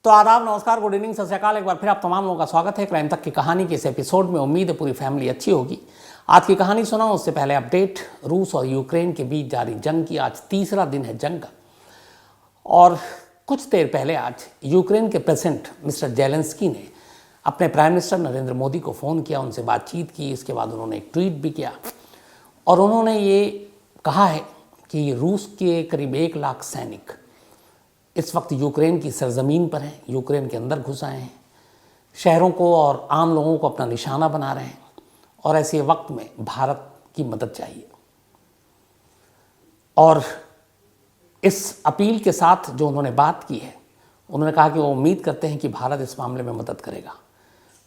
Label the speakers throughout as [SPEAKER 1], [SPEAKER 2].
[SPEAKER 1] तो आदाब, नमस्कार, गुड इवनिंग, सत श्री अकाल। एक बार फिर आप तमाम लोगों का स्वागत है क्राइम तक की कहानी के इस एपिसोड में। उम्मीद है पूरी फैमिली अच्छी होगी। आज की कहानी सुनाऊं उससे पहले अपडेट, रूस और यूक्रेन के बीच जारी जंग की आज तीसरा दिन है जंग का। और कुछ देर पहले आज यूक्रेन के प्रेसिडेंट मिस्टर जेलेंस्की ने अपने प्राइम मिनिस्टर नरेंद्र मोदी को फ़ोन किया, उनसे बातचीत की। इसके बाद उन्होंने एक ट्वीट भी किया और उन्होंने ये कहा है कि रूस के करीब 1 लाख सैनिक इस वक्त यूक्रेन की सरजमीन पर हैं, यूक्रेन के अंदर घुस आए हैं, शहरों को और आम लोगों को अपना निशाना बना रहे हैं और ऐसे वक्त में भारत की मदद चाहिए। और इस अपील के साथ जो उन्होंने बात की है, उन्होंने कहा कि वो उम्मीद करते हैं कि भारत इस मामले में मदद करेगा।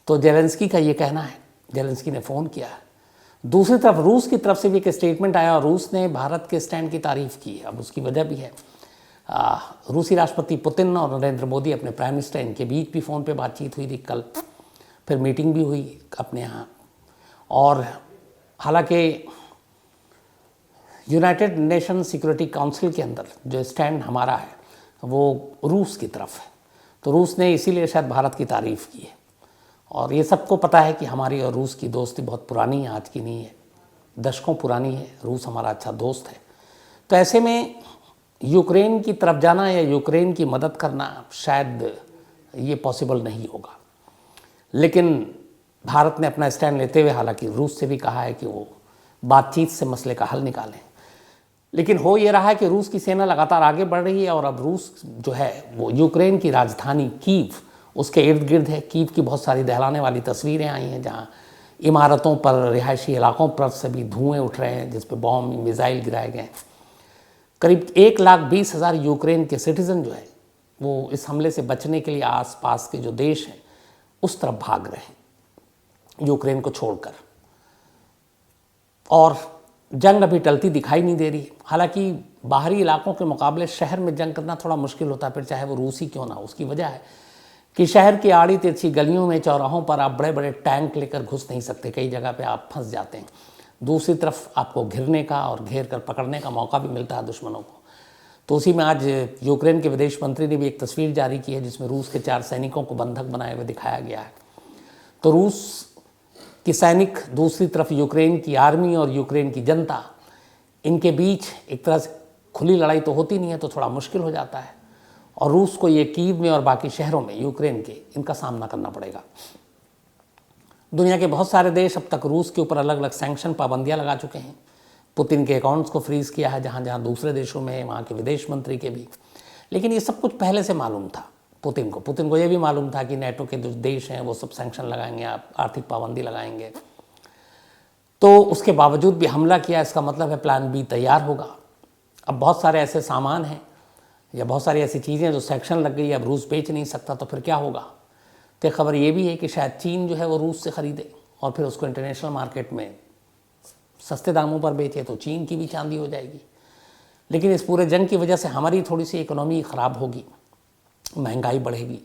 [SPEAKER 1] तो जेलेंस्की का ये कहना है, जेलेंस्की ने फ़ोन किया है। दूसरी तरफ रूस की तरफ से भी एक स्टेटमेंट आया और रूस ने भारत के स्टैंड की तारीफ़ की है। अब उसकी वजह भी है, रूसी राष्ट्रपति पुतिन और नरेंद्र मोदी अपने प्राइम मिनिस्टर, इनके बीच भी फ़ोन पे बातचीत हुई थी कल, फिर मीटिंग भी हुई अपने यहाँ। और हालांकि यूनाइटेड नेशन सिक्योरिटी काउंसिल के अंदर जो स्टैंड हमारा है वो रूस की तरफ है, तो रूस ने इसीलिए शायद भारत की तारीफ़ की है। और ये सबको पता है कि हमारी और रूस की दोस्ती बहुत पुरानी है, आज की नहीं है, दशकों पुरानी है। रूस हमारा अच्छा दोस्त है। तो ऐसे में यूक्रेन की तरफ जाना या यूक्रेन की मदद करना शायद ये पॉसिबल नहीं होगा। लेकिन भारत ने अपना स्टैंड लेते हुए हालांकि रूस से भी कहा है कि वो बातचीत से मसले का हल निकालें। लेकिन हो ये रहा है कि रूस की सेना लगातार आगे बढ़ रही है और अब रूस जो है वो यूक्रेन की राजधानी कीव, उसके इर्द गिर्द है। कीव की बहुत सारी दहलाने वाली तस्वीरें आई हैं जहाँ इमारतों पर, रिहायशी इलाकों पर से भी धुएँ उठ रहे हैं जिस पर बॉम्ब, मिसाइल गिराए गए। करीब 1,20,000 यूक्रेन के सिटीज़न जो है वो इस हमले से बचने के लिए आसपास के जो देश हैं उस तरफ भाग रहे हैं यूक्रेन को छोड़कर। और जंग अभी टलती दिखाई नहीं दे रही। हालांकि बाहरी इलाकों के मुकाबले शहर में जंग करना थोड़ा मुश्किल होता है, फिर चाहे वो रूसी क्यों ना हो। उसकी वजह है कि शहर की आड़ी तिरछी गलियों में, चौराहों पर आप बड़े बड़े टैंक लेकर घुस नहीं सकते, कई जगह पे आप फंस जाते हैं। दूसरी तरफ आपको घिरने का और घेर कर पकड़ने का मौका भी मिलता है दुश्मनों को। तो उसी में आज यूक्रेन के विदेश मंत्री ने भी एक तस्वीर जारी की है जिसमें रूस के 4 सैनिकों को बंधक बनाए हुए दिखाया गया है। तो रूस की सैनिक, दूसरी तरफ यूक्रेन की आर्मी और यूक्रेन की जनता, इनके बीच एक तरह से खुली लड़ाई तो होती नहीं है, तो थोड़ा मुश्किल हो जाता है। और रूस को ये कीव में और बाकी शहरों में यूक्रेन के, इनका सामना करना पड़ेगा। दुनिया के बहुत सारे देश अब तक रूस के ऊपर अलग अलग सैंक्शन, पाबंदियां लगा चुके हैं। पुतिन के अकाउंट्स को फ्रीज़ किया है जहाँ जहाँ दूसरे देशों में, वहाँ के विदेश मंत्री के भी। लेकिन ये सब कुछ पहले से मालूम था पुतिन को ये भी मालूम था कि नेटो के जो देश हैं वो सब सैंक्शन लगाएंगे, आर्थिक पाबंदी लगाएंगे। तो उसके बावजूद भी हमला किया। इसका मतलब है प्लान बी तैयार होगा। अब बहुत सारे ऐसे सामान हैं या बहुत सारी ऐसी चीज़ें जो सैंक्शन लग गई, अब रूस बेच नहीं सकता, तो फिर क्या होगा। तो खबर ये भी है कि शायद चीन जो है वो रूस से ख़रीदे और फिर उसको इंटरनेशनल मार्केट में सस्ते दामों पर बेचे, तो चीन की भी चांदी हो जाएगी। लेकिन इस पूरे जंग की वजह से हमारी थोड़ी सी इकोनॉमी ख़राब होगी, महंगाई बढ़ेगी।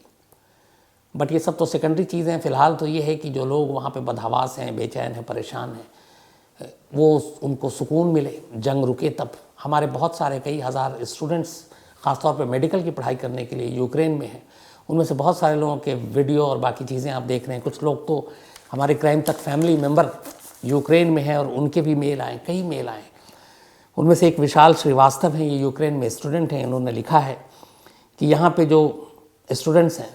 [SPEAKER 1] बट ये सब तो सेकेंडरी चीज़ें हैं। फ़िलहाल तो ये है कि जो लोग वहाँ पे बदहवास हैं, बेचैन हैं, परेशान हैं, वो उनको सुकून मिले, जंग रुके तब। हमारे बहुत सारे कई हज़ार स्टूडेंट्स ख़ासतौर पे मेडिकल की पढ़ाई करने के लिए यूक्रेन में हैं। उनमें से बहुत सारे लोगों के वीडियो और बाकी चीज़ें आप देख रहे हैं। कुछ लोग तो हमारे क्राइम तक फैमिली मेम्बर यूक्रेन में हैं और उनके भी मेल आए, कई मेल आए। उनमें से एक विशाल श्रीवास्तव हैं, ये यूक्रेन में स्टूडेंट हैं। उन्होंने लिखा है कि यहाँ पे जो स्टूडेंट्स हैं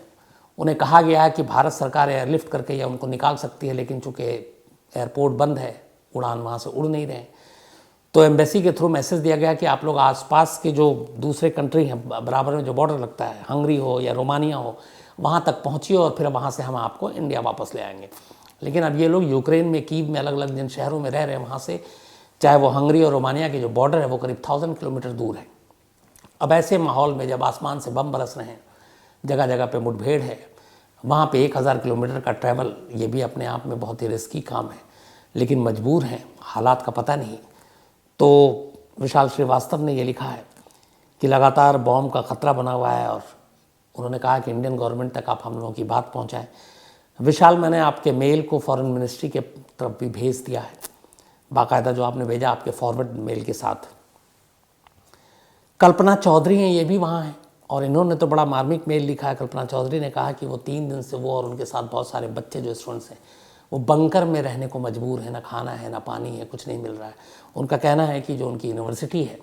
[SPEAKER 1] उन्हें कहा गया है कि भारत सरकार एयरलिफ्ट करके या उनको निकाल सकती है, लेकिन चूँकि एयरपोर्ट बंद है, उड़ान वहाँ से उड़ नहीं रहे, तो एम्बेसी के थ्रू मैसेज दिया गया कि आप लोग आसपास के जो दूसरे कंट्री हैं, बराबर में जो बॉर्डर लगता है, हंगरी हो या रोमानिया हो, वहाँ तक पहुँचिए और फिर वहाँ से हम आपको इंडिया वापस ले आएंगे। लेकिन अब ये लोग यूक्रेन में, कीव में, अलग अलग जिन शहरों में रह रहे हैं, वहाँ से, चाहे वो हंगरी और रोमानिया के जो बॉर्डर है वो करीब 1000 किलोमीटर दूर है। अब ऐसे माहौल में जब आसमान से बम बरस रहे हैं, जगह जगह पे मुठभेड़ है, वहाँ पे 1000 किलोमीटर का ट्रैवल, ये भी अपने आप में बहुत ही रिस्की काम है। लेकिन मजबूर हैं, हालात का पता नहीं। तो विशाल श्रीवास्तव ने ये लिखा है कि लगातार बॉम्ब का ख़तरा बना हुआ है और उन्होंने कहा कि इंडियन गवर्नमेंट तक आप हम लोगों की बात पहुँचाएँ। विशाल, मैंने आपके मेल को फॉरेन मिनिस्ट्री के तरफ भी भेज दिया है, बाकायदा जो आपने भेजा आपके फॉरवर्ड मेल के साथ। कल्पना चौधरी हैं, ये भी वहाँ हैं और इन्होंने तो बड़ा मार्मिक मेल लिखा है। कल्पना चौधरी ने कहा कि वो 3 दिन से वो और उनके साथ बहुत सारे बच्चे जो स्टूडेंट्स हैं वो बंकर में रहने को मजबूर है, ना खाना है, ना पानी है, कुछ नहीं मिल रहा है। उनका कहना है कि जो उनकी यूनिवर्सिटी है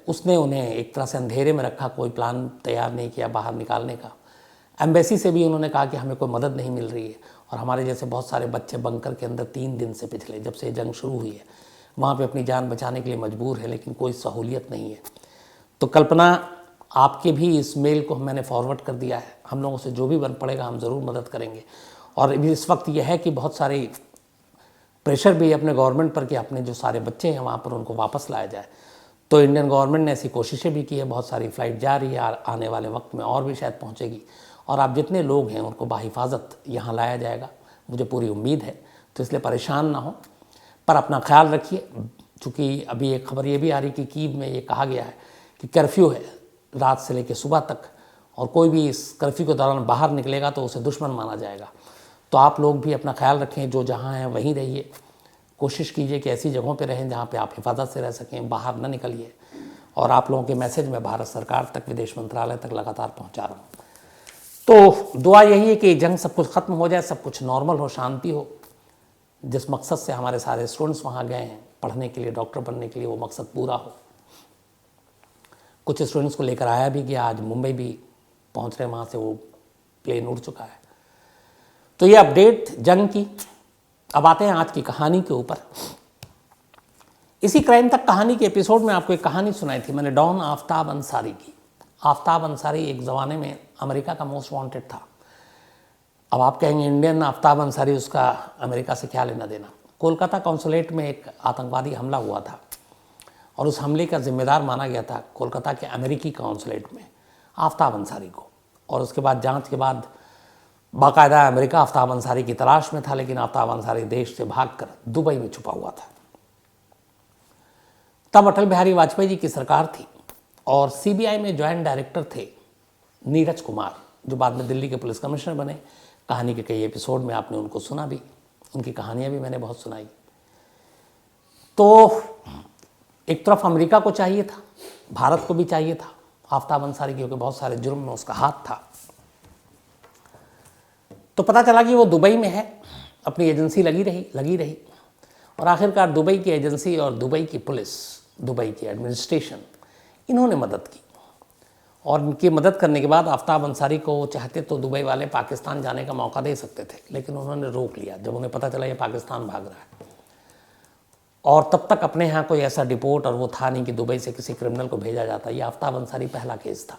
[SPEAKER 1] उसने उन्हें एक तरह से अंधेरे में रखा, कोई प्लान तैयार नहीं किया बाहर निकालने का। एम्बेसी से भी उन्होंने कहा कि हमें कोई मदद नहीं मिल रही है, और हमारे जैसे बहुत सारे बच्चे बंकर के अंदर 3 दिन से, पिछले जब से जंग शुरू हुई है, वहाँ पे अपनी जान बचाने के लिए मजबूर है, लेकिन कोई सहूलियत नहीं है। तो कल्पना, आपके भी इस मेल को मैंने फॉरवर्ड कर दिया है। हम लोगों से जो भी बन पड़ेगा हम ज़रूर मदद करेंगे। और इस वक्त यह है कि बहुत सारे प्रेशर भी है अपने गवर्नमेंट पर कि अपने जो सारे बच्चे हैं वहाँ पर उनको वापस लाया जाए। तो इंडियन गवर्नमेंट ने ऐसी कोशिशें भी की है, बहुत सारी फ़्लाइट जा रही है, आने वाले वक्त में और भी शायद पहुँचेगी, और आप जितने लोग हैं उनको बाहिफाजत यहाँ लाया जाएगा, मुझे पूरी उम्मीद है। तो इसलिए परेशान ना हो, पर अपना ख्याल रखिए। चूँकि अभी एक खबर ये भी आ रही कि कीव में ये कहा गया है कि कर्फ्यू है रात से लेकर सुबह तक, और कोई भी इस कर्फ्यू के दौरान बाहर निकलेगा तो उसे दुश्मन माना जाएगा। तो आप लोग भी अपना ख्याल रखें, जो जहाँ हैं वहीं रहिए। कोशिश कीजिए कि ऐसी जगहों पे रहें जहाँ पे आप हिफाजत से रह सकें, बाहर न निकलिए। और आप लोगों के मैसेज मैं भारत सरकार तक, विदेश मंत्रालय तक लगातार पहुँचा रहा हूँ। तो दुआ यही है कि जंग सब कुछ ख़त्म हो जाए, सब कुछ नॉर्मल हो, शांति हो। जिस मकसद से हमारे सारे स्टूडेंट्स वहाँ गए हैं पढ़ने के लिए, डॉक्टर बनने के लिए, वो मकसद पूरा हो। कुछ स्टूडेंट्स को लेकर आया भी गया, आज मुंबई भी पहुँच रहे, वहाँ से वो प्लेन उड़ चुका है। तो ये अपडेट जंग की। अब आते हैं आज की कहानी के ऊपर। इसी क्राइम तक कहानी के एपिसोड में आपको एक कहानी सुनाई थी मैंने, डॉन आफ्ताब अंसारी की। आफ्ताब अंसारी एक ज़माने में अमेरिका का मोस्ट वांटेड था। अब आप कहेंगे इंडियन आफ्ताब अंसारी, उसका अमेरिका से क्या लेना देना। कोलकाता कौंसुलेट में एक आतंकवादी हमला हुआ था, और उस हमले का जिम्मेदार माना गया था कोलकाता के अमेरिकी कौंसुलेट में आफ्ताब अंसारी को। और उसके बाद जांच के बाद बाकायदा अमेरिका आफ्ताब अंसारी की तलाश में था, लेकिन आफ्ताब अंसारी देश से भागकर दुबई में छुपा हुआ था। तब अटल बिहारी वाजपेयी जी की सरकार थी, और सीबीआई में ज्वाइंट डायरेक्टर थे नीरज कुमार, जो बाद में दिल्ली के पुलिस कमिश्नर बने। कहानी के कई एपिसोड में आपने उनको सुना भी, उनकी कहानियाँ भी मैंने बहुत सुनाई। तो एक तरफ अमेरिका को चाहिए था, भारत को भी चाहिए था आफ्ताब अंसारी, क्योंकि बहुत सारे जुर्म में उसका हाथ था। तो पता चला कि वो दुबई में है, अपनी एजेंसी लगी रही, और आखिरकार दुबई की एजेंसी और दुबई की पुलिस, दुबई की एडमिनिस्ट्रेशन, इन्होंने मदद की। और इनकी मदद करने के बाद आफ्ताब अंसारी को वो चाहते तो दुबई वाले पाकिस्तान जाने का मौका दे सकते थे, लेकिन उन्होंने रोक लिया जब उन्हें पता चला ये पाकिस्तान भाग रहा है। और तब तक अपने यहाँ कोई ऐसा डिपोर्ट और वो था नहीं कि दुबई से किसी क्रिमिनल को भेजा जाता। ये आफ्ताब अंसारी पहला केस था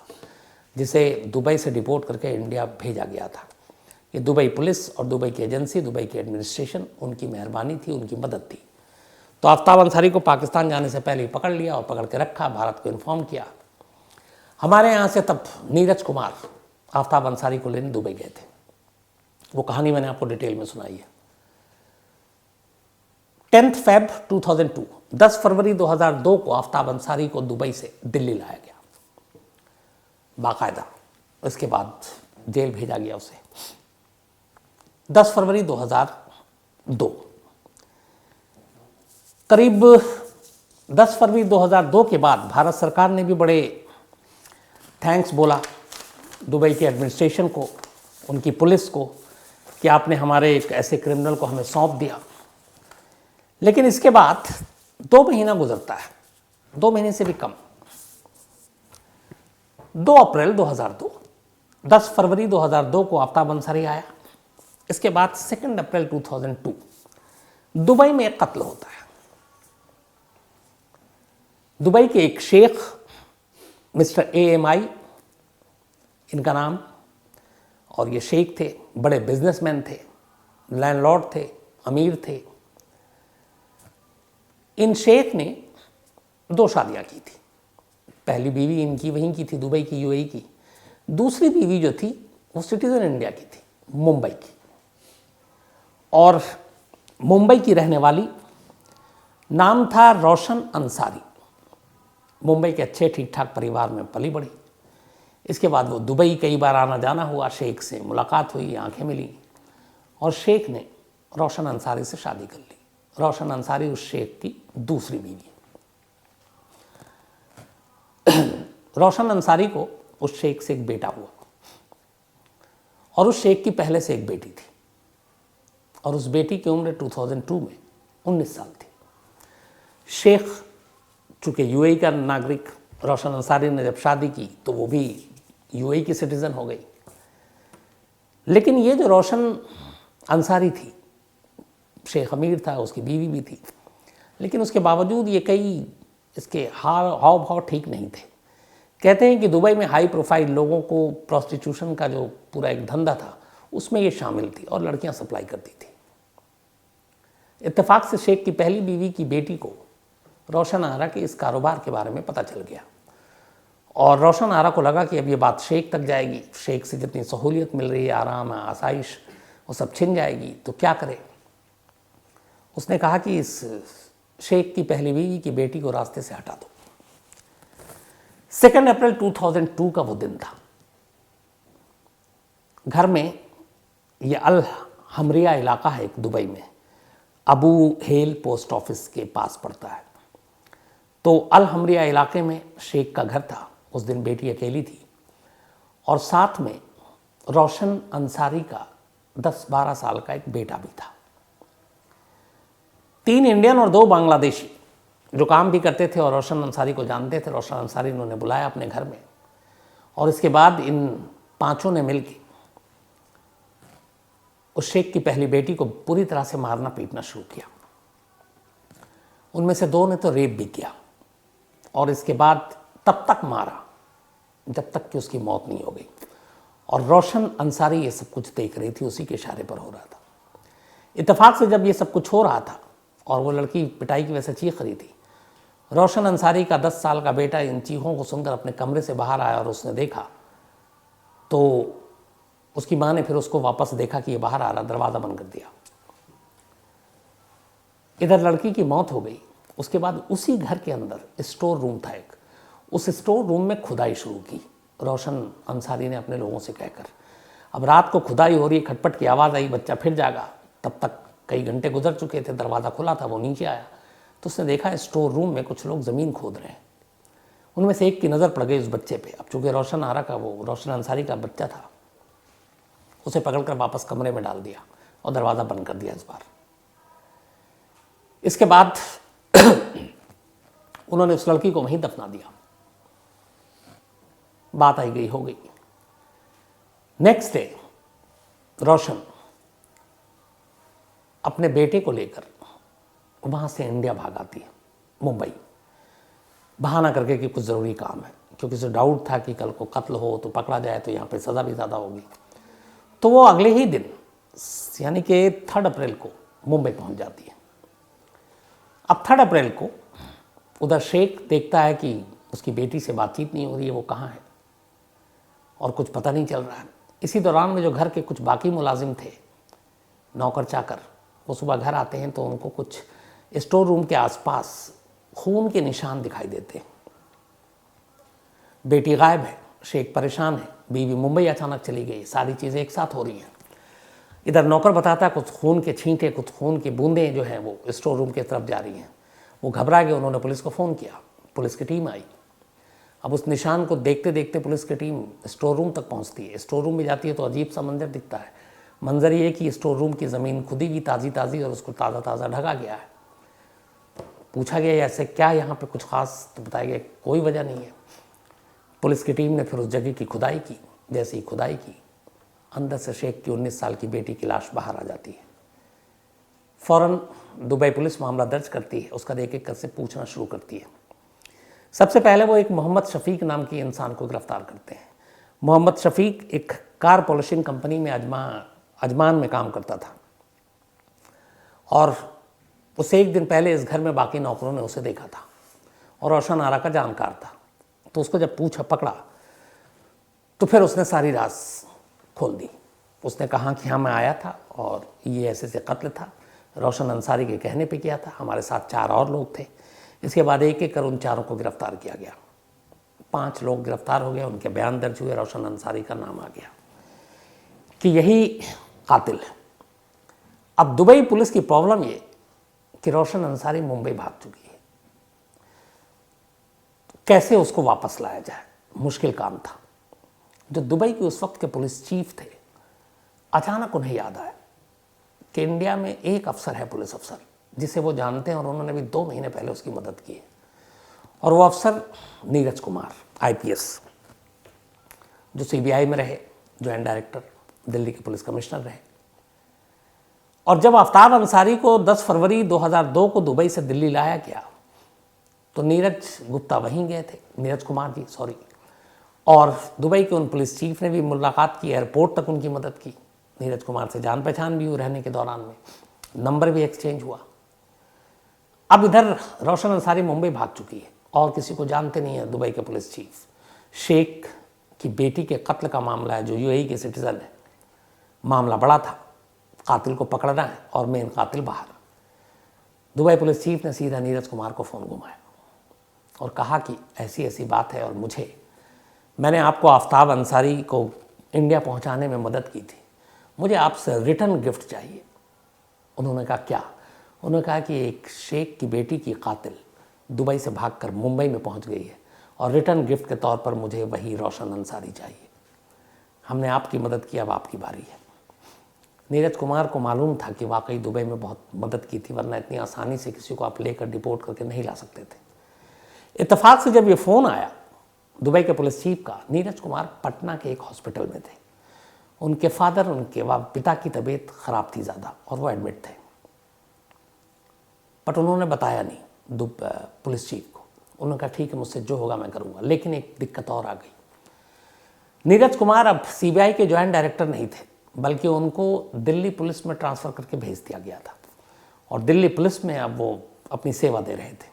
[SPEAKER 1] जिसे दुबई से डिपोर्ट करके इंडिया भेजा गया था। ये दुबई पुलिस और दुबई की एजेंसी, दुबई की एडमिनिस्ट्रेशन, उनकी मेहरबानी थी, उनकी मदद थी। तो आफ्ताब अंसारी को पाकिस्तान जाने से पहले ही पकड़ लिया और पकड़ के रखा, भारत को इन्फॉर्म किया। हमारे यहाँ से तब नीरज कुमार आफ्ताब अंसारी को लेने दुबई गए थे। वो कहानी मैंने आपको डिटेल में सुनाई है। 10 फ़रवरी 2002, 10 फरवरी 2002 को आफ्ताब अंसारी को दुबई से दिल्ली लाया गया बाकायदा। इसके बाद जेल भेजा गया उसे। 10 फरवरी 2002, करीब 10 फरवरी 2002 के बाद भारत सरकार ने भी बड़े थैंक्स बोला दुबई के एडमिनिस्ट्रेशन को, उनकी पुलिस को, कि आपने हमारे एक ऐसे क्रिमिनल को हमें सौंप दिया। लेकिन इसके बाद 2 महीना गुजरता है, 2 महीने से भी कम। 2 अप्रैल 2002, 10 फरवरी 2002 को आफ्ताब अंसारी आया। इसके बाद 2 अप्रैल 2002 दुबई में एक कत्ल होता है। दुबई के एक शेख, मिस्टर AMI इनका नाम, और ये शेख थे, बड़े बिजनेसमैन थे, लैंडलॉर्ड थे, अमीर थे। इन शेख ने 2 शादियां की थी। पहली बीवी इनकी वहीं की थी, दुबई की, UAE की। दूसरी बीवी जो थी वो सिटीजन इंडिया की थी, मुंबई की, और मुंबई की रहने वाली। नाम था रोशन अंसारी। मुंबई के अच्छे ठीक ठाक परिवार में पली बढ़ी। इसके बाद वो दुबई कई बार आना जाना हुआ, शेख से मुलाकात हुई, आंखें मिली, और शेख ने रोशन अंसारी से शादी कर ली। रोशन अंसारी उस शेख की दूसरी बीवी। रोशन अंसारी को उस शेख से एक बेटा हुआ और उस शेख की पहले से एक बेटी थी और उस बेटी की उम्र 2002 में 19 साल थी। शेख चूँकि यूएई का नागरिक, रोशन अंसारी ने जब शादी की तो वो भी यूएई की सिटीज़न हो गई। लेकिन ये जो रोशन अंसारी थी, शेख अमीर था, उसकी बीवी भी थी, लेकिन उसके बावजूद ये कई इसके हाव भाव ठीक नहीं थे। कहते हैं कि दुबई में हाई प्रोफाइल लोगों को प्रोस्टिट्यूशन का जो पूरा एक धंधा था उसमें ये शामिल थी और लड़कियां सप्लाई करती थी। इत्तेफाक से शेख की पहली बीवी की बेटी को रोशन आरा के इस कारोबार के बारे में पता चल गया और रोशन आरा को लगा कि अब ये बात शेख तक जाएगी, शेख से जितनी सहूलियत मिल रही है, आराम आसाइश, वो सब छिन जाएगी, तो क्या करे। उसने कहा कि इस शेख की पहली बीवी की बेटी को रास्ते से हटा दो। 2 अप्रैल 2002 का वो दिन था। घर में, ये अल हमरिया इलाका है एक दुबई में, अबू हेल पोस्ट ऑफिस के पास पड़ता है। तो अल हमरिया इलाके में शेख का घर था। उस दिन बेटी अकेली थी और साथ में रोशन अंसारी का 10-12 साल का एक बेटा भी था। 3 इंडियन और 2 बांग्लादेशी जो काम भी करते थे और रोशन अंसारी को जानते थे। रोशन अंसारी ने उन्हें बुलाया अपने घर में और इसके बाद इन 5 ने मिलकर उस शेख की पहली बेटी को पूरी तरह से मारना पीटना शुरू किया। उनमें से 2 ने तो रेप भी किया और इसके बाद तब तक मारा जब तक कि उसकी मौत नहीं हो गई। और रोशन अंसारी ये सब कुछ देख रही थी, उसी के इशारे पर हो रहा था। इत्तेफाक से जब ये सब कुछ हो रहा था और वो लड़की पिटाई की वजह से चीख रही थी, रोशन अंसारी का 10 साल का बेटा इन चीखों को सुनकर अपने कमरे से बाहर आया और उसने देखा तो उसकी माँ ने फिर उसको वापस देखा कि ये बाहर आ रहा, दरवाज़ा बंद कर दिया। इधर लड़की की मौत हो गई। उसके बाद उसी घर के अंदर स्टोर रूम था एक, उस स्टोर रूम में खुदाई शुरू की रोशन अंसारी ने अपने लोगों से कहकर। अब रात को खुदाई हो रही है, खटपट की आवाज़ आई, बच्चा फिर जागा। तब तक कई घंटे गुजर चुके थे, दरवाज़ा खुला था, वो नीचे आया तो उसने देखा स्टोर रूम में कुछ लोग ज़मीन खोद रहे हैं। उनमें से एक की नज़र पड़ गई उस बच्चे पे। अब चूँकि रोशन आरा का, वो रोशन अंसारी का बच्चा था, उसे पकड़कर वापस कमरे में डाल दिया और दरवाज़ा बंद कर दिया इस बार। इसके बाद उन्होंने उस लड़की को वहीं दफना दिया। बात आई गई हो गई। नेक्स्ट डे रोशन अपने बेटे को लेकर वहां से इंडिया भाग आती है, मुंबई, बहाना करके कि कुछ ज़रूरी काम है, क्योंकि उसे डाउट था कि कल को कत्ल हो तो पकड़ा जाए तो यहाँ पे सज़ा भी ज़्यादा होगी। तो वो अगले ही दिन यानी कि 3 अप्रैल को मुंबई पहुंच जाती है। अब 3 अप्रैल को उधर शेख देखता है कि उसकी बेटी से बातचीत नहीं हो रही है, वो कहाँ है और कुछ पता नहीं चल रहा है। इसी दौरान में जो घर के कुछ बाकी मुलाजिम थे, नौकर चाकर, वो सुबह घर आते हैं तो उनको कुछ स्टोर रूम के आसपास खून के निशान दिखाई देते हैं। बेटी गायब है, शेख परेशान है, बीवी मुंबई अचानक चली गई, सारी चीज़ें एक साथ हो रही हैं। इधर नौकर बताता है कुछ खून के छींटे, कुछ खून की बूंदें जो हैं वो स्टोर रूम की तरफ जा रही हैं। वो घबरा गए, उन्होंने पुलिस को फ़ोन किया, पुलिस की टीम आई। अब उस निशान को देखते देखते पुलिस की टीम स्टोर रूम तक पहुंचती है। स्टोर रूम में जाती है तो अजीब सा मंजर दिखता है। मंजर ये कि स्टोर रूम की ज़मीन खुदी की ताज़ी ताज़ी और उसको ताज़ा ताज़ा ढका गया है। पूछा गया ऐसे क्या यहाँ पे कुछ ख़ास, तो बताया गया कोई वजह नहीं है। पुलिस की टीम ने फिर उस जगह की खुदाई की। जैसे ही खुदाई की, अंदर से शेख की 19 साल की बेटी की लाश बाहर आ जाती है। फ़ौरन दुबई पुलिस मामला दर्ज करती है, उसका एक एक कर से पूछना शुरू करती है। सबसे पहले वो एक मोहम्मद शफीक नाम के इंसान को गिरफ्तार करते हैं। मोहम्मद शफीक एक कार पॉलिशिंग कंपनी में अजमान में काम करता था और उसे एक दिन पहले इस घर में बाकी नौकरों ने उसे देखा था और रोशन आरा का जानकार था। तो उसको जब पकड़ा तो फिर उसने सारी राज खोल दी। उसने कहा कि हाँ मैं आया था और ये ऐसे से कत्ल था, रोशन अंसारी के कहने पे किया था, हमारे साथ 4 और लोग थे। इसके बाद एक एक कर उन 4 को गिरफ्तार किया गया। 5 लोग गिरफ्तार हो गए, उनके बयान दर्ज हुए, रोशन अंसारी का नाम आ गया कि यही कातिल है। अब दुबई पुलिस की प्रॉब्लम ये कि रोशन अंसारी मुंबई भाग चुकी है, कैसे उसको वापस लाया जाए, मुश्किल काम था। जो दुबई के उस वक्त के पुलिस चीफ थे, अचानक उन्हें याद आया कि इंडिया में एक अफसर है, पुलिस अफसर, जिसे वो जानते हैं और उन्होंने भी 2 महीने पहले उसकी मदद की है। और वो अफसर नीरज कुमार, IPS, जो CBI में रहे, जॉइंट डायरेक्टर, दिल्ली के पुलिस कमिश्नर रहे। और जब आफ्ताब अंसारी को 10 फरवरी 2002 को दुबई से दिल्ली लाया गया तो नीरज गुप्ता वहीं गए थे, नीरज कुमार जी सॉरी, और दुबई के उन पुलिस चीफ ने भी मुलाकात की, एयरपोर्ट तक उनकी मदद की। नीरज कुमार से जान पहचान भी हुई रहने के दौरान में, नंबर भी एक्सचेंज हुआ। अब इधर रोशन अंसारी मुंबई भाग चुकी है और किसी को जानते नहीं है दुबई के पुलिस चीफ। शेख की बेटी के कत्ल का मामला है, जो UAE के सिटीजन है, मामला बड़ा था, कातिल को पकड़ना है और मेन कातिल बाहर। दुबई पुलिस चीफ ने सीधा नीरज कुमार को फ़ोन घुमाया और कहा कि ऐसी ऐसी बात है और मैंने आपको आफ्ताब अंसारी को इंडिया पहुंचाने में मदद की थी, मुझे आपसे रिटर्न गिफ्ट चाहिए। उन्होंने कहा क्या? उन्होंने कहा कि एक शेख की बेटी की कातिल दुबई से भागकर मुंबई में पहुंच गई है और रिटर्न गिफ्ट के तौर पर मुझे वही रोशन अंसारी चाहिए। हमने आपकी मदद की, अब आपकी बारी है। नीरज कुमार को मालूम था कि वाकई दुबई में बहुत मदद की थी, वरना इतनी आसानी से किसी को आप लेकर डिपोर्ट करके नहीं ला सकते थे। इत्तेफाक से जब ये फ़ोन आया दुबई के पुलिस चीफ का, नीरज कुमार पटना के एक हॉस्पिटल में थे। उनके फादर, उनके पिता की तबीयत ख़राब थी ज़्यादा और वो एडमिट थे, बट उन्होंने बताया नहीं पुलिस चीफ को। उन्होंने कहा ठीक है, मुझसे जो होगा मैं करूँगा। लेकिन एक दिक्कत और आ गई। नीरज कुमार अब CBI के जॉइंट डायरेक्टर नहीं थे, बल्कि उनको दिल्ली पुलिस में ट्रांसफ़र करके भेज दिया गया था और दिल्ली पुलिस में अब वो अपनी सेवा दे रहे थे।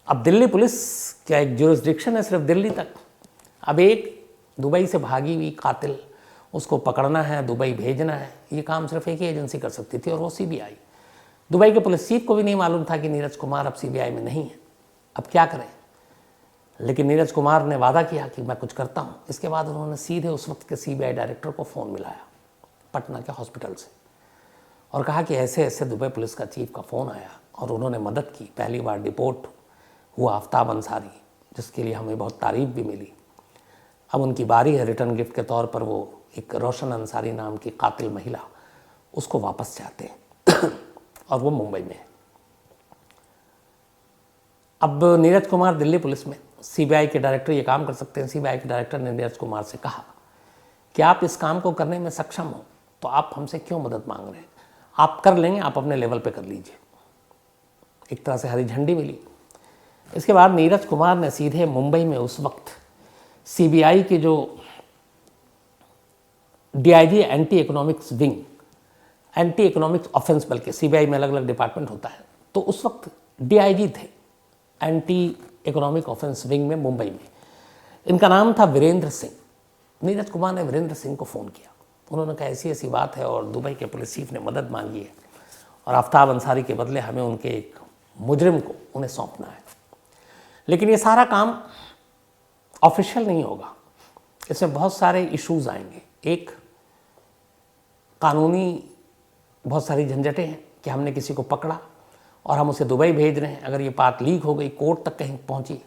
[SPEAKER 1] अब दिल्ली पुलिस क्या एक जुरिस्डिक्शन है सिर्फ दिल्ली तक। अब एक दुबई से भागी हुई कातिल, उसको पकड़ना है, दुबई भेजना है, ये काम सिर्फ एक ही एजेंसी कर सकती थी और वो CBI। दुबई के पुलिस चीफ को भी नहीं मालूम था कि नीरज कुमार अब CBI में नहीं है, अब क्या करें। लेकिन नीरज कुमार ने वादा किया कि मैं कुछ करता हूँ। इसके बाद उन्होंने सीधे उस वक्त के CBI डायरेक्टर को फ़ोन मिलाया पटना के हॉस्पिटल से और कहा कि ऐसे ऐसे दुबई पुलिस का चीफ का फ़ोन आया और उन्होंने मदद की। पहली बार डिपोर्ट हुआ आफ्ताब अंसारी, जिसके लिए हमें बहुत तारीफ़ भी मिली। अब उनकी बारी है, रिटर्न गिफ्ट के तौर पर वो एक रोशन अंसारी नाम की कातिल महिला, उसको वापस चाहते हैं और वो मुंबई में है। अब नीरज कुमार दिल्ली पुलिस में, CBI के डायरेक्टर ये काम कर सकते हैं। CBI के डायरेक्टर ने नीरज कुमार से कहा कि आप इस काम को करने में सक्षम हो तो आप हमसे क्यों मदद मांग रहे हैं, आप कर लेंगे, आप अपने लेवल पे कर लीजिए। एक तरह से हरी झंडी मिली। इसके बाद नीरज कुमार ने सीधे मुंबई में उस वक्त CBI के जो DIG anti economics wing, anti economics offence, बल्कि CBI में अलग अलग डिपार्टमेंट होता है, तो उस वक्त DIG थे एंटी इकोनॉमिक ऑफेंस विंग में मुंबई में। इनका नाम था वीरेंद्र सिंह। नीरज कुमार ने वीरेंद्र सिंह को फ़ोन किया। उन्होंने कहा ऐसी ऐसी बात है और दुबई के पुलिस चीफ ने मदद मांगी है और आफ्ताब अंसारी के बदले हमें उनके एक मुजरिम को उन्हें सौंपना है। लेकिन ये सारा काम ऑफिशियल नहीं होगा, इसमें बहुत सारे इश्यूज आएंगे। एक, कानूनी बहुत सारी झंझटें हैं कि हमने किसी को पकड़ा और हम उसे दुबई भेज रहे हैं। अगर ये बात लीक हो गई, कोर्ट तक कहीं पहुंची,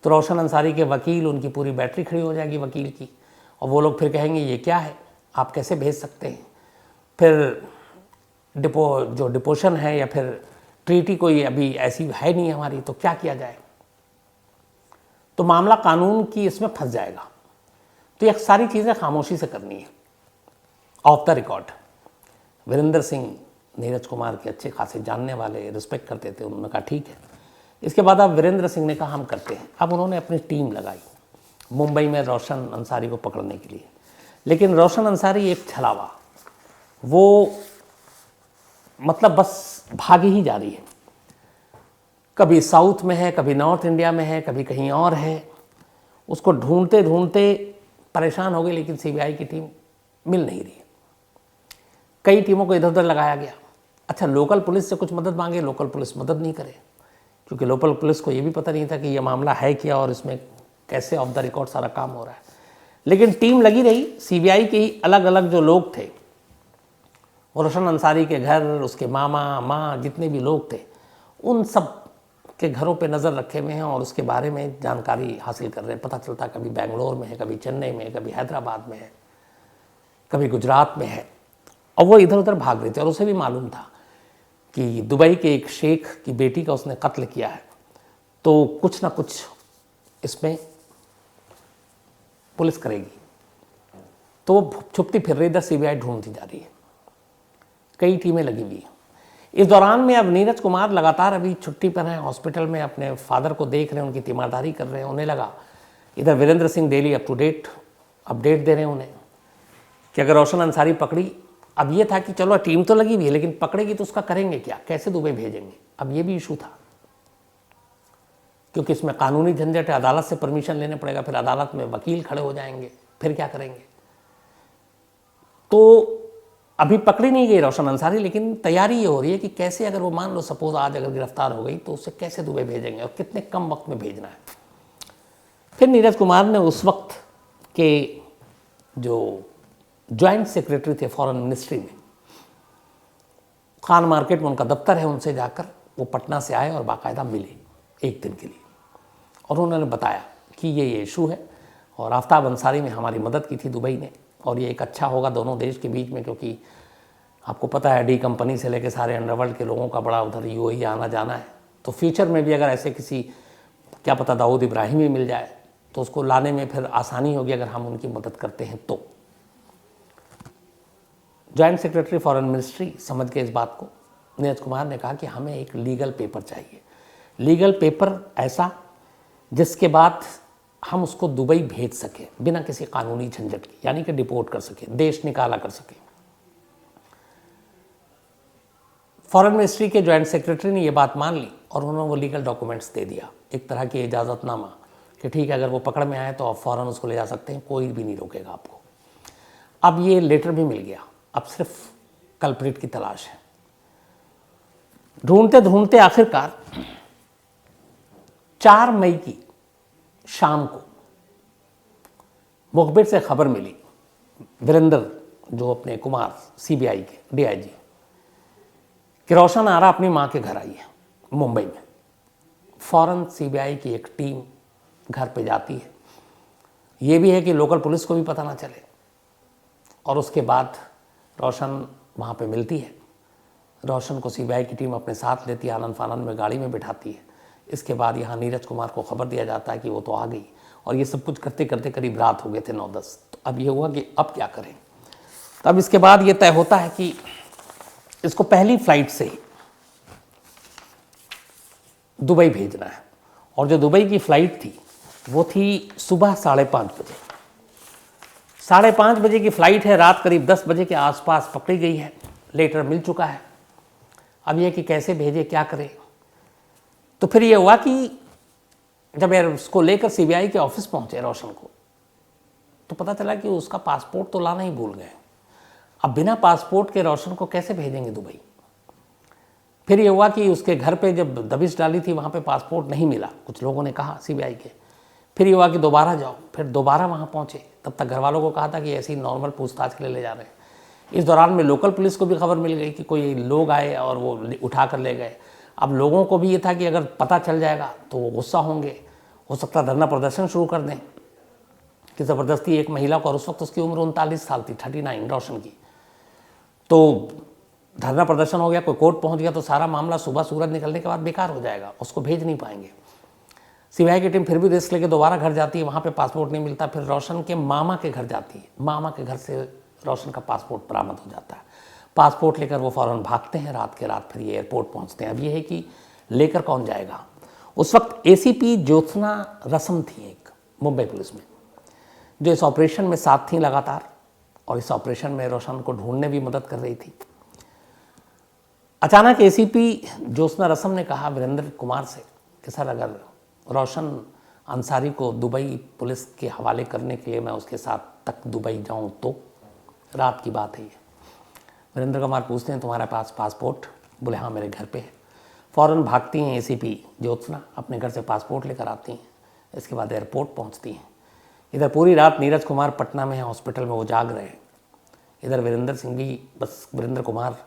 [SPEAKER 1] तो रोशन अंसारी के वकील, उनकी पूरी बैटरी खड़ी हो जाएगी वकील की, और वो लोग फिर कहेंगे ये क्या है, आप कैसे भेज सकते हैं। फिर जो डिपोशन है या फिर ट्रीटी कोई अभी ऐसी है नहीं हमारी, तो क्या किया जाए। तो मामला कानून की इसमें फंस जाएगा। तो ये सारी चीज़ें खामोशी से करनी है, off the record. Virendra Singh Neeraj Kumar के अच्छे खासे जानने वाले, रिस्पेक्ट करते थे। उन्होंने कहा ठीक है। इसके बाद अब वीरेंद्र सिंह ने कहा हम करते हैं। अब उन्होंने अपनी टीम लगाई मुंबई में रोशन अंसारी को पकड़ने के लिए। लेकिन रोशन अंसारी एक छलावा, वो मतलब बस भागी ही जा रही है। कभी साउथ में है, कभी नॉर्थ इंडिया में है, कभी कहीं और है। उसको ढूंढते ढूंढते परेशान हो गई, लेकिन CBI की टीम मिल नहीं रही। कई टीमों को इधर उधर लगाया गया। अच्छा, लोकल पुलिस से कुछ मदद मांगे, लोकल पुलिस मदद नहीं करे, क्योंकि लोकल पुलिस को ये भी पता नहीं था कि ये मामला है क्या और इसमें कैसे ऑफ द रिकॉर्ड सारा काम हो रहा है। लेकिन टीम लगी रही। CBI के ही अलग अलग जो लोग थे, रोशन अंसारी के घर, उसके मामा माँ, जितने भी लोग थे, उन सब के घरों पे नज़र रखे हुए हैं और उसके बारे में जानकारी हासिल कर रहे हैं। पता चलता कभी बेंगलोर में है, कभी चेन्नई में है, कभी हैदराबाद में है, कभी गुजरात में है, और वो इधर उधर भाग रहे थे। और उसे भी मालूम था कि दुबई के एक शेख की बेटी का उसने कत्ल किया है, तो कुछ ना कुछ इसमें पुलिस करेगी। तो वो छुपती फिर रही, इधर सीबीआई ढूंढती जा रही है, कई टीमें लगी हुई हैं। इस दौरान में अब नीरज कुमार लगातार अभी छुट्टी पर हैं, हॉस्पिटल में अपने फादर को देख रहे हैं, उनकी तीमारदारी कर रहे हैं। उन्हें लगा, इधर Virendra Singh daily up to date update दे रहे हैं उन्हें कि अगर रोशन अंसारी पकड़ी, अब ये था कि चलो टीम तो लगी हुई है, लेकिन पकड़ेगी तो उसका करेंगे क्या, कैसे दुबई भेजेंगे, अब ये भी इशू था, क्योंकि इसमें कानूनी झंझट है, अदालत से परमिशन लेने पड़ेगा, फिर अदालत में वकील खड़े हो जाएंगे, फिर क्या करेंगे। तो अभी पकड़ी नहीं गई रोशन अंसारी, लेकिन तैयारी ये हो रही है कि कैसे, अगर वो मान लो सपोज आज अगर गिरफ्तार हो गई, तो उसे कैसे दुबई भेजेंगे और कितने कम वक्त में भेजना है। फिर नीरज कुमार ने उस वक्त के जो जॉइंट सेक्रेटरी थे फॉरेन मिनिस्ट्री में, खान मार्केट में उनका दफ्तर है, उनसे जाकर वो पटना से आए और बाकायदा मिले एक दिन के लिए, और उन्होंने बताया कि ये इशू है और आफ्ताब अंसारी ने हमारी मदद की थी दुबई ने, और ये एक अच्छा होगा दोनों देश के बीच में, क्योंकि आपको पता है डी कंपनी से लेकर सारे अंडरवर्ल्ड के लोगों का बड़ा उधर यूएई आना जाना है। तो फ्यूचर में भी अगर ऐसे किसी, क्या पता दाऊद इब्राहिम ही मिल जाए, तो उसको लाने में फिर आसानी होगी अगर हम उनकी मदद करते हैं। तो जॉइंट सेक्रेटरी फॉरेन मिनिस्ट्री समझ के इस बात को, नीरज कुमार ने कहा कि हमें एक लीगल पेपर चाहिए, लीगल पेपर ऐसा जिसके बाद हम उसको दुबई भेज सके बिना किसी कानूनी झंझट के, यानी कि डिपोर्ट कर सके, देश निकाला कर सके। फॉरेन मिनिस्ट्री के जॉइंट सेक्रेटरी ने ये बात मान ली और उन्होंने वो लीगल डॉक्यूमेंट्स दे दिया, एक तरह की इजाज़तनामा कि ठीक है, अगर वो पकड़ में आए तो आप फ़ौरन उसको ले जा सकते हैं, कोई भी नहीं रोकेगा आपको। अब ये लेटर भी मिल गया, अब सिर्फ कल्प्रिट की तलाश है। ढूंढते ढूंढते आखिरकार 4 मई की शाम को मुखबिर से खबर मिली, वीरेंद्र जो अपने कुमार सीबीआई के डीआईजी, कि रोशन आरा अपनी मां के घर आई है मुंबई में। फौरन सीबीआई की एक टीम घर पे जाती है, ये भी है कि लोकल पुलिस को भी पता ना चले, और उसके बाद रोशन वहाँ पे मिलती है। रोशन को सीबीआई की टीम अपने साथ लेती है, आनन फानन में गाड़ी में बिठाती है। इसके बाद यहाँ नीरज कुमार को खबर दिया जाता है कि वो तो आ गई, और ये सब कुछ करते करते करीब रात हो गए थे 9-10। तो अब ये हुआ कि अब क्या करें। तब इसके बाद ये तय होता है कि इसको पहली फ्लाइट से ही दुबई भेजना है, और जो दुबई की फ़्लाइट थी वो थी सुबह 5:30 बजे। 5:30 बजे की फ़्लाइट है, रात करीब 10 बजे के आसपास पकड़ी गई है, लेटर मिल चुका है। अब यह कि कैसे भेजे, क्या करें। तो फिर ये हुआ कि जब यार उसको लेकर सीबीआई के ऑफिस पहुंचे रोशन को, तो पता चला कि उसका पासपोर्ट तो लाना ही भूल गए। अब बिना पासपोर्ट के रोशन को कैसे भेजेंगे दुबई। फिर ये हुआ कि उसके घर पे जब दबिश डाली थी वहाँ पे पासपोर्ट नहीं मिला, कुछ लोगों ने कहा सीबीआई के। फिर ये हुआ कि दोबारा जाओ, फिर दोबारा वहाँ पहुँचे। तब तक घर वालों को कहा था कि ऐसी नॉर्मल पूछताछ के लिए ले जा रहे हैं। इस दौरान में लोकल पुलिस को भी खबर मिल गई कि कोई लोग आए और वो उठा कर ले गए। अब लोगों को भी ये था कि अगर पता चल जाएगा तो वो गुस्सा होंगे, हो सकता है धरना प्रदर्शन शुरू कर दें कि ज़बरदस्ती एक महिला को, और उस वक्त उसकी उम्र 39 साल थी, 39 रोशन की। तो धरना प्रदर्शन हो गया, कोई कोर्ट पहुंच गया तो सारा मामला सुबह सूरज निकलने के बाद बेकार हो जाएगा, उसको भेज नहीं पाएंगे। सीबीआई की टीम फिर भी रिस्क लेके दोबारा घर जाती है, वहाँ पे पासपोर्ट नहीं मिलता। फिर रोशन के मामा के घर जाती है, मामा के घर से रोशन का पासपोर्ट बरामद हो जाता है। पासपोर्ट लेकर वो फ़ौरन भागते हैं, रात के रात फिर ये एयरपोर्ट पहुँचते हैं। अब ये है कि लेकर कौन जाएगा। उस वक्त एसीपी ज्योत्सना रसम थी एक मुंबई पुलिस में, जो इस ऑपरेशन में साथ थी लगातार, और इस ऑपरेशन में रोशन को ढूंढने भी मदद कर रही थी। अचानक एसीपी ज्योत्सना रसम ने कहा वीरेंद्र कुमार से कि सर, अगर रोशन अंसारी को दुबई पुलिस के हवाले करने के लिए मैं उसके साथ तक दुबई जाऊं तो। रात की बात है ये। वीरेंद्र कुमार पूछते हैं तुम्हारे पास पासपोर्ट? बोले हाँ मेरे घर पे है। फ़ौरन भागती हैं एसीपी ज्योत्सना, अपने घर से पासपोर्ट लेकर आती हैं। इसके बाद एयरपोर्ट पहुंचती हैं। इधर पूरी रात नीरज कुमार पटना में है, हॉस्पिटल में वो जाग रहे हैं। इधर वीरेंद्र सिंह भी, बस वीरेंद्र कुमार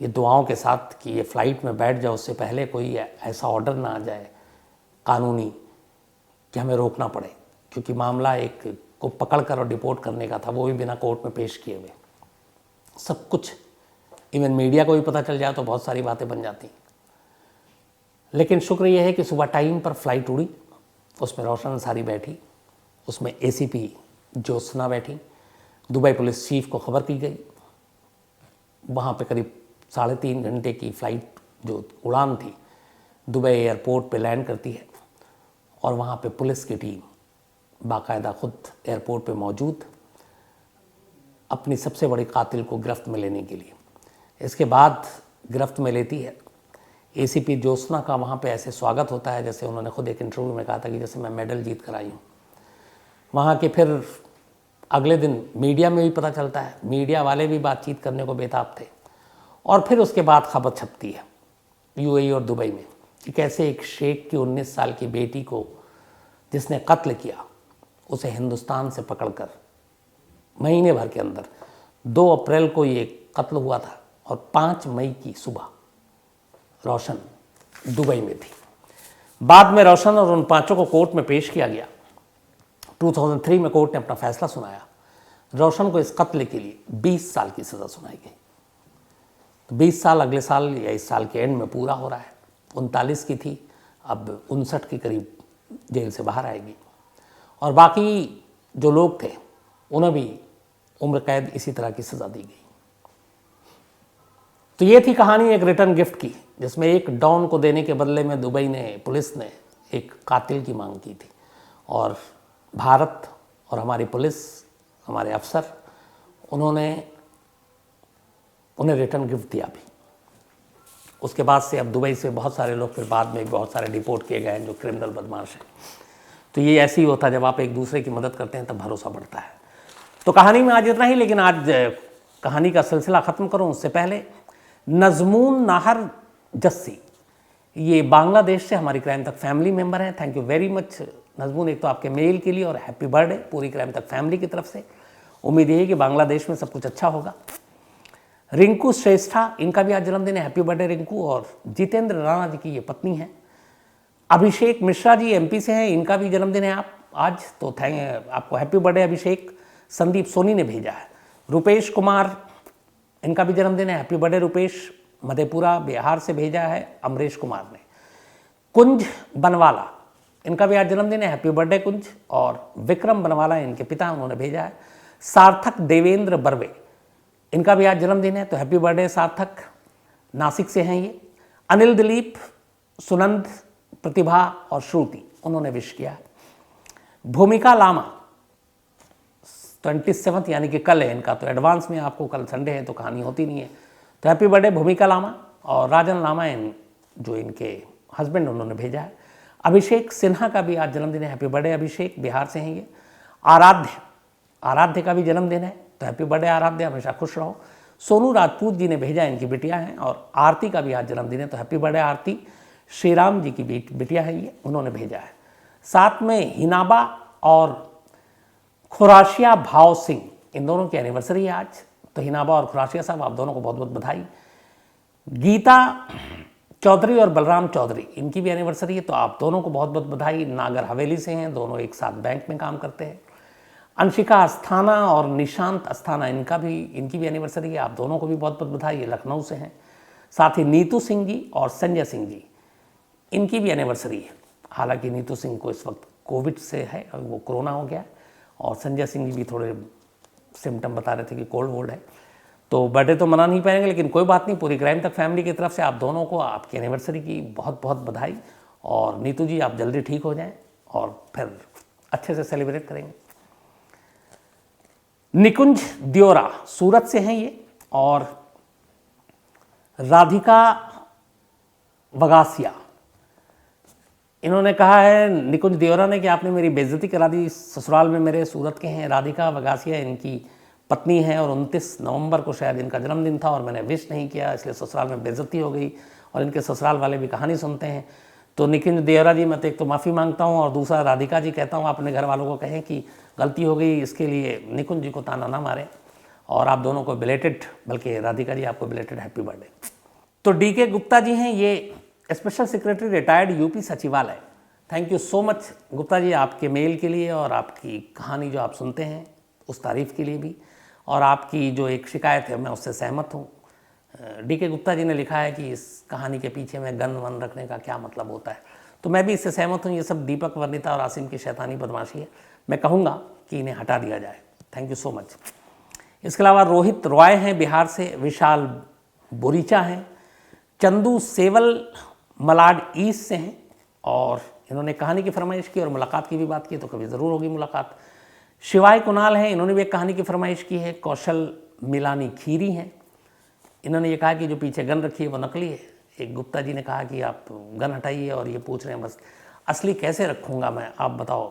[SPEAKER 1] ये दुआओं के साथ कि ये फ़्लाइट में बैठ जाओ, उससे पहले कोई ऐसा ऑर्डर ना आ जाए कानूनी कि हमें रोकना पड़े, क्योंकि मामला एक को पकड़ कर और डिपोर्ट करने का था, वो भी बिना कोर्ट में पेश किए हुए। सब कुछ इवन मीडिया को भी पता चल जाए तो बहुत सारी बातें बन जाती। लेकिन शुक्र यह है कि सुबह टाइम पर फ्लाइट उड़ी, उसमें रोशन अंसारी बैठी, उसमें एसीपी ज्योत्सना बैठी, दुबई पुलिस चीफ को खबर की गई। वहाँ पे करीब 3.5 घंटे की फ़्लाइट जो उड़ान थी दुबई एयरपोर्ट पे लैंड करती है, और वहाँ पे पुलिस की टीम बाकायदा खुद एयरपोर्ट पे मौजूद अपनी सबसे बड़ी कातिल को गिरफ्त में लेने के लिए। इसके बाद गिरफ्त में लेती है। एसीपी ज्योत्सना का वहाँ पे ऐसे स्वागत होता है जैसे उन्होंने खुद एक इंटरव्यू में कहा था कि जैसे मैं मेडल जीत कर आई हूँ। वहाँ के फिर अगले दिन मीडिया में भी पता चलता है, मीडिया वाले भी बातचीत करने को बेताब थे। और फिर उसके बाद खबर छपती है यूएई और दुबई में कि कैसे एक शेख की 19 साल की बेटी को जिसने कत्ल किया, उसे हिंदुस्तान से पकड़कर महीने भर के अंदर 2 अप्रैल को ये कत्ल हुआ था और 5 मई की सुबह रोशन दुबई में थी। बाद में रोशन और उन 5 को कोर्ट में पेश किया गया। 2003 में कोर्ट ने अपना फैसला सुनाया। रोशन को इस कत्ल के लिए 20 साल की सज़ा सुनाई गई। तो 20 साल अगले साल या इस साल के एंड में पूरा हो रहा है। 39 की थी, अब 59 के करीब जेल से बाहर आएगी। और बाकी जो लोग थे उन्हें भी उम्र कैद इसी तरह की सज़ा दी गई। तो ये थी कहानी एक रिटर्न गिफ्ट की, जिसमें एक डॉन को देने के बदले में दुबई ने, पुलिस ने एक कातिल की मांग की थी, और भारत और हमारी पुलिस, हमारे अफसर, उन्होंने उन्हें रिटर्न गिफ्ट दिया भी। उसके बाद से अब दुबई से बहुत सारे लोग फिर बाद में बहुत सारे डिपोर्ट किए गए हैं जो क्रिमिनल बदमाश हैं। तो ये ऐसे ही होता है, जब आप एक दूसरे की मदद करते हैं तब भरोसा बढ़ता है। तो कहानी में आज इतना ही, लेकिन आज कहानी का सिलसिला ख़त्म करूं उससे पहले नज़मून नाहर जस्सी, ये बांग्लादेश से हमारी क्राइम तक फैमिली मेंबर हैं। थैंक यू वेरी मच नज़मून, एक तो आपके मेल के लिए और हैप्पी बर्थडे पूरी क्राइम तक फैमिली की तरफ से। उम्मीद यही है कि बांग्लादेश में सब कुछ अच्छा होगा। रिंकू श्रेष्ठा, इनका भी आज जन्मदिन है, हैप्पी बर्थडे रिंकू। और जितेंद्र राणा जी की ये पत्नी है। अभिषेक मिश्रा जी एमपी से हैं, इनका भी जन्मदिन है आज, तो आपको हैप्पी बर्थडे अभिषेक। संदीप सोनी ने भेजा है। रुपेश कुमार, इनका भी जन्मदिन है, हैप्पी बर्थडे रुपेश। मधेपुरा बिहार से भेजा है अमरीश कुमार ने। कुंज बनवाला, इनका भी आज जन्मदिन है, हैप्पी बर्थडे कुंज। और विक्रम बनवाला इनके पिता, उन्होंने भेजा है। सार्थक देवेंद्र बर्वे, इनका भी आज जन्मदिन है, तो हैप्पी बर्थडे सार्थक, नासिक से हैं ये। अनिल दिलीप, सुनंद, प्रतिभा और श्रुति, उन्होंने विश किया है। भूमिका लामा 27 यानी कि कल है इनका, तो एडवांस में आपको, कल संडे है तो कहानी होती नहीं है, तो हैप्पी बर्थडे भूमिका लामा। और राजन लामा जो इनके हस्बैंड, उन्होंने भेजा है। अभिषेक सिन्हा का भी आज जन्मदिन है, हैप्पी बर्थडे अभिषेक, बिहार से हैं ये। आराध्य का भी जन्मदिन है, तो हैप्पी बर्थडे आराध्य, हमेशा खुश रहो। सोनू राजपूत जी ने भेजा, इनकी बिटिया हैं। और आरती का भी आज जन्मदिन है, तो हैप्पी बर्थडे आरती। श्रीराम जी की बिटिया है ये, उन्होंने भेजा है। साथ में हिनाबा और खुराशिया भाव सिंह, इन दोनों की एनिवर्सरी है आज, तो हिनाबा और खुराशिया साहब, आप दोनों को बहुत बहुत बधाई। गीता चौधरी और बलराम चौधरी, इनकी भी एनिवर्सरी है, तो आप दोनों को बहुत बहुत बधाई। नागर हवेली से हैं, दोनों एक साथ बैंक में काम करते हैं। अंशिका अस्थाना और निशांत अस्थाना, इनकी भी एनिवर्सरी है, आप दोनों को भी बहुत बहुत बधाई, ये लखनऊ से हैं। साथ ही नीतू सिंह जी और संजय सिंह जी, इनकी भी एनिवर्सरी है। हालांकि नीतू सिंह को इस वक्त कोविड से है, वो कोरोना हो गया है, और संजय सिंह जी भी थोड़े सिम्टम बता रहे थे कि कोल्ड वोल्ड है, तो बर्थडे तो मना नहीं पाएंगे, लेकिन कोई बात नहीं, पूरी क्राइम तक फैमिली की तरफ से आप दोनों को आपकी एनिवर्सरी की बहुत बहुत बधाई। और नीतू जी, आप जल्दी ठीक हो जाएं और फिर अच्छे से सेलिब्रेट करेंगे। निकुंज दियोरा, सूरत से हैं ये। और राधिका वगासिया, इन्होंने कहा है निकुंज दियोरा ने कि आपने मेरी बेइज्जती करा दी, ससुराल में मेरे सूरत के हैं। राधिका वगासिया इनकी पत्नी है, और 29 नवंबर को शायद इनका जन्मदिन था, और मैंने विश नहीं किया, इसलिए ससुराल में बेइज्जती हो गई। और इनके ससुराल वाले भी कहानी सुनते हैं। तो निकुंज दियोरा जी, मैं तो एक तो माफ़ी मांगता हूँ, और दूसरा राधिका जी कहता हूँ, अपने घर वालों को कहें कि गलती हो गई, इसके लिए निकुंज जी को ताना ना मारें। और आप दोनों को बिलेटेड, बल्कि राधिका जी आपको बिलेटेड हैप्पी बर्थडे। तो डीके गुप्ता जी हैं, ये स्पेशल सेक्रेटरी रिटायर्ड यूपी सचिवालय। Thank you so much Gupta ji, आपके मेल के लिए और आपकी कहानी जो आप सुनते हैं उस तारीफ़ के लिए भी, और आपकी जो एक शिकायत है मैं उससे सहमत हूँ। डीके गुप्ता जी ने लिखा है कि इस कहानी के पीछे में गन वन रखने का क्या मतलब होता है, तो मैं भी इससे सहमत हूँ। ये सब दीपक, वर्णिता और आसिम की शैतानी बदमाशी है। मैं कहूँगा कि इन्हें हटा दिया जाए। Thank you so much. इसके अलावा रोहित रॉय हैं बिहार से, विशाल बोरीचा हैं, चंदू सेवल मलाड ईस्ट से हैं, और इन्होंने कहानी की फरमाइश की और मुलाकात की भी बात की, तो कभी ज़रूर होगी मुलाकात। शिवाय कुणाल हैं, इन्होंने भी एक कहानी की फरमाइश की है। कौशल मिलानी खीरी हैं, इन्होंने ये कहा कि जो पीछे गन रखी है वो नकली है। एक गुप्ता जी ने कहा कि आप गन हटाइए, और ये पूछ रहे हैं बस असली कैसे रखूँगा मैं, आप बताओ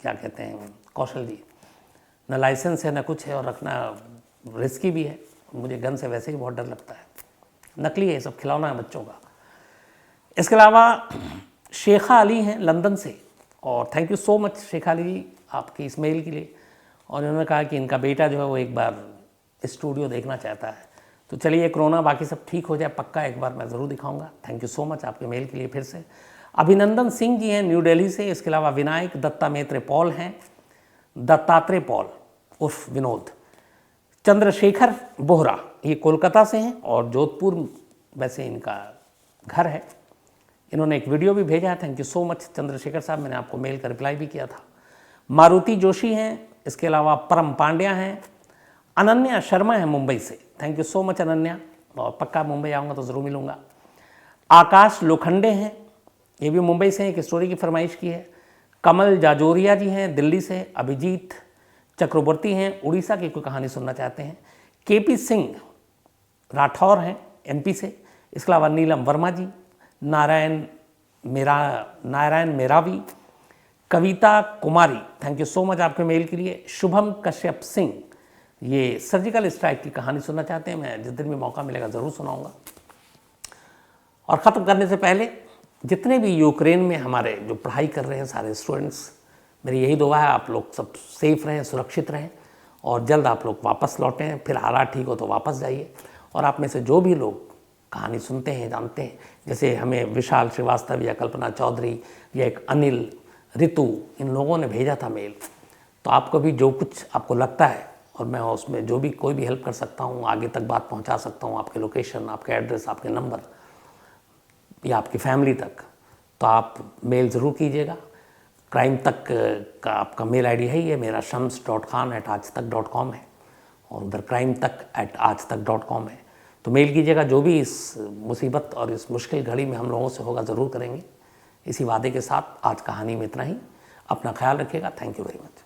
[SPEAKER 1] क्या कहते हैं कौशल जी। न लाइसेंस है न कुछ है, और रखना रिस्की भी है। मुझे गन से वैसे ही बहुत डर लगता है, नकली है, सब खिलौना है बच्चों का। इसके अलावा शेखा अली हैं लंदन से, और thank you so much Sheikha Ali ji आपकी इस मेल के लिए। और इन्होंने कहा कि इनका बेटा जो है वो एक बार स्टूडियो देखना चाहता है। तो चलिए कोरोना बाकी सब ठीक हो जाए, पक्का एक बार मैं ज़रूर दिखाऊंगा। थैंक यू सो मच आपके मेल के लिए फिर से। अभिनंदन सिंह जी हैं न्यू दिल्ली से। इसके अलावा विनायक दत्तात्रेय पॉल हैं, दत्तात्रेय पॉल उर्फ विनोद। चंद्रशेखर बोहरा ये कोलकाता से हैं, और जोधपुर वैसे इनका घर है। इन्होंने एक वीडियो भी भेजा है। Thank you so much Chandrashekhar साहब, मैंने आपको मेल का रिप्लाई भी किया था। मारुति जोशी हैं, इसके अलावा परम पांड्या हैं, अनन्या शर्मा है मुंबई से। Thank you so much Ananya, और पक्का मुंबई आऊँगा तो ज़रूर मिलूँगा। आकाश लोखंडे हैं, ये भी मुंबई से एक स्टोरी की फरमाइश की है। कमल जाजोरिया जी हैं दिल्ली से। अभिजीत चक्रवर्ती हैं उड़ीसा की, कोई कहानी सुनना चाहते हैं। केपी सिंह राठौर हैं एमपी से। इसके अलावा नीलम वर्मा जी, Narayan Meravi, Kavita Kumari, thank you so much आपके मेल के लिए। शुभम कश्यप सिंह ये सर्जिकल स्ट्राइक की कहानी सुनना चाहते हैं, मैं जिस दिन भी मौका मिलेगा ज़रूर सुनाऊंगा। और ख़त्म करने से पहले जितने भी यूक्रेन में हमारे जो पढ़ाई कर रहे हैं सारे स्टूडेंट्स, मेरी यही दुआ है आप लोग सब सेफ रहें, सुरक्षित रहें, और जल्द आप लोग वापस लौटें। फिर हालात ठीक हो तो वापस जाइए। और आप में से जो भी लोग कहानी सुनते हैं, जानते हैं, जैसे हमें विशाल श्रीवास्तव या कल्पना चौधरी या एक अनिल, ऋतु, इन लोगों ने भेजा था मेल, तो आपको भी जो कुछ आपको लगता है और मैं उसमें जो भी कोई भी हेल्प कर सकता हूँ, आगे तक बात पहुँचा सकता हूँ, आपके लोकेशन, आपके एड्रेस, आपके नंबर या आपकी फैमिली तक, तो आप मेल ज़रूर कीजिएगा। क्राइम तक का आपका मेल आईडी है, ये मेरा shams.khan@aajtak.com है, और उधर crimetak@aajtak.com है। तो मेल कीजिएगा, जो भी इस मुसीबत और इस मुश्किल घड़ी में हम लोगों से होगा ज़रूर करेंगे। इसी वादे के साथ आज कहानी में इतना ही। अपना ख्याल रखिएगा। Thank you very much.